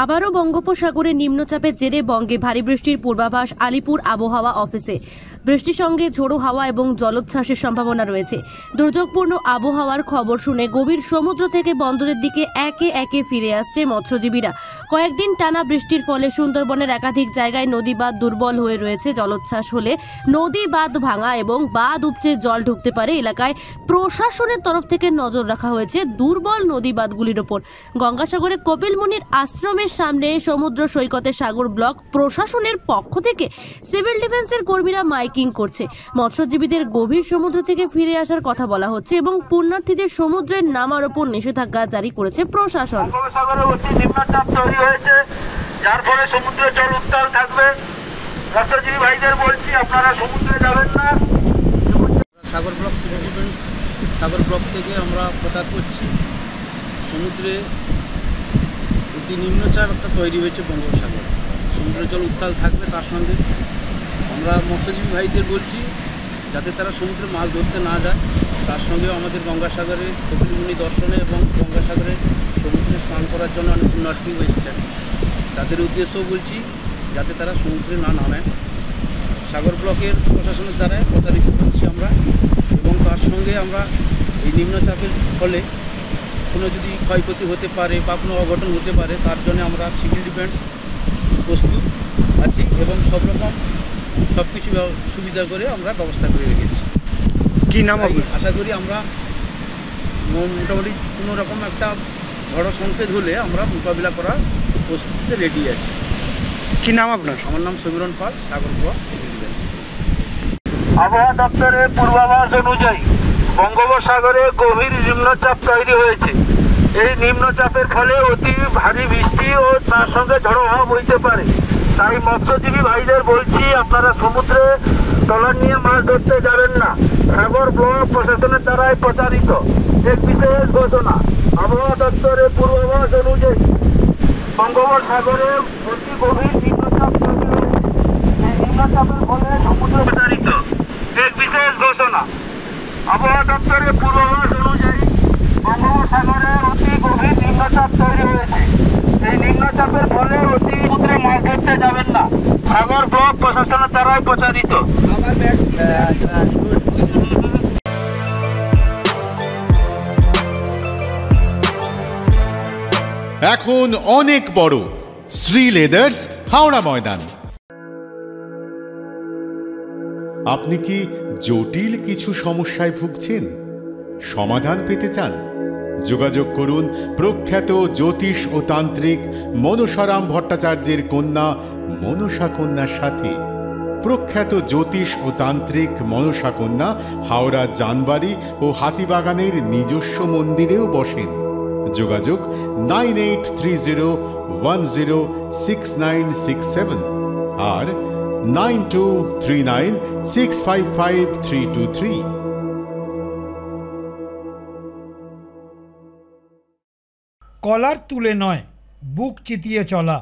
আবারও বঙ্গোপসাগরে নিম্নচাপের জেরে বঙ্গে ভারী বৃষ্টির পূর্বাভাস আলিপুর আবহাওয়া অফিসে। বৃষ্টির সঙ্গে ঝোড়ো হাওয়া এবং জলোচ্ছ্বাসের সম্ভাবনা রয়েছে। দুর্যোগপূর্ণ আবহাওয়ার খবর শুনে গভীর সমুদ্র থেকে বন্দরের দিকে একে একে ফিরে আসছে মৎস্যজীবীরা। কয়েকদিন টানা বৃষ্টির ফলে সুন্দরবনের একাধিক জায়গায় নদী বাঁধ দুর্বল হয়ে রয়েছে। জলোচ্ছ্বাস হলে নদী বাঁধ ভাঙা এবং বাঁধ উপচে জল ঢুকতে পারে। এলাকায় প্রশাসনের তরফ থেকে নজর রাখা হয়েছে দুর্বল নদী বাঁধগুলির ওপর। গঙ্গাসাগরে কপিল মুনির আশ্রমের সামনে সমুদ্র সৈকতে সাগর ব্লক প্রশাসনের পক্ষ থেকে সিভিল ডিফেন্সের কর্মীরা মাইকিং করছে। মৎস্যজীবীদের গভীর সমুদ্র থেকে ফিরে আসার কথা বলা হচ্ছে এবং পুণ্যার্থীদের সমুদ্রের নামার উপর নিষেধাজ্ঞা জারি করেছে প্রশাসন। নিম্নচাপ তৈরি হয়েছে, যার ফলে সমুদ্রের জল উত্তাল থাকবে। মৎস্যজীবী ভাইদের বলছি, আপনারা সমুদ্রে যাবেন না। সাগর ব্লক সিভিল ডিফেন্স সাগর ব্লক থেকে আমরা প্রচার করছি, সমুদ্রে অতি নিম্নচাপ একটা তৈরি হয়েছে বঙ্গোপসাগরে। সমুদ্রের জল উত্তাল থাকবে, তার সঙ্গে আমরা মৎস্যজীবী ভাইদের বলছি যাতে তারা সমুদ্রে মাছ ধরতে না যায়। তার সঙ্গেও আমাদের গঙ্গাসাগরে কপিল মুনি দর্শনে এবং গঙ্গাসাগরে সমুদ্রে স্নান করার জন্য অনেক পুণ্যার্থীও এসেছেন। তাদের উদ্দেশ্যও বলছি যাতে তারা সমুদ্রে না নামে। সাগর ব্লকের প্রশাসনের দ্বারা প্রচারিত করছি আমরা, এবং তার সঙ্গে আমরা এই নিম্নচাপের ফলে কোনো যদি ক্ষয়ক্ষতি হতে পারে বা কোনো অঘটন হতে পারে, তার জন্য আমরা সিভিল ডিফেন্স প্রস্তুত আছি এবং সব রকম সব কিছু সুবিধা করে আমরা ব্যবস্থা করে রেখেছি। কী নাম? আশা করি আমরা মোটামুটি কোনো রকম একটা ঝড় সংকেত হলে আমরা মোকাবিলা করার প্রস্তুতিতে রেডি আছি। কী নাম আপনার? আমার নাম সমীরণ পাল, সাগর ব্লক সিভিল ডিফেন্স। আবহাওয়া দপ্তরের পূর্বাভাস অনুযায়ী বঙ্গোপসাগরে গভীর নিম্নচাপ তৈরি হয়েছে। এই নিম্নচাপের ফলে অতি ভারী বৃষ্টি ও তার সঙ্গে ঝড়ো হাওয়া বইতে পারে। তাই মৎস্যজীবী ভাইদের বলছি, আপনারা সমুদ্রে ট্রলার নিয়ে মাছ ধরতে যাবেন না। সাগর ব্লক প্রশাসনের দ্বারাই প্রচারিত এক বিশেষ ঘোষণা। আবহাওয়া দপ্তরের পূর্বাভাস অনুযায়ী বঙ্গোপসাগরে অতি গভীর নিম্নচাপ তৈরি হয়েছে। এই নিম্নচাপের ফলে সমুদ্র প্রচারিত এক বিশেষ ঘোষণা। আবহাওয়া দপ্তরের পূর্বাভাস অনুযায়ী বঙ্গোপসাগরে অতি গভীর নিম্নচাপ তৈরি হয়েছে। এই নিম্নচাপের ফলে অতি সমুদ্রে মাছ ধরতে যাবেন না। সাগর ব্লক প্রশাসনের দ্বারাই প্রচারিত। এখন অনেক বড় শ্রী লেদার্স হাওড়া ময়দান। আপনি কি জটিল কিছু সমস্যায় ভুগছেন? সমাধান পেতে চান? যোগাযোগ করুন প্রখ্যাত জ্যোতিষ ও তান্ত্রিক মনসারাম ভট্টাচার্যের কন্যা মনসা কন্যার সাথে। প্রখ্যাত জ্যোতিষ ও তান্ত্রিক মনসা কন্যা হাওড়া জানবাড়ি ও হাতিবাগানের নিজস্ব মন্দিরেও বসেন। যোগাযোগ 9830106967 আর 9239655323। কলার তুলে নয়, বুক চিতিয়ে চলা।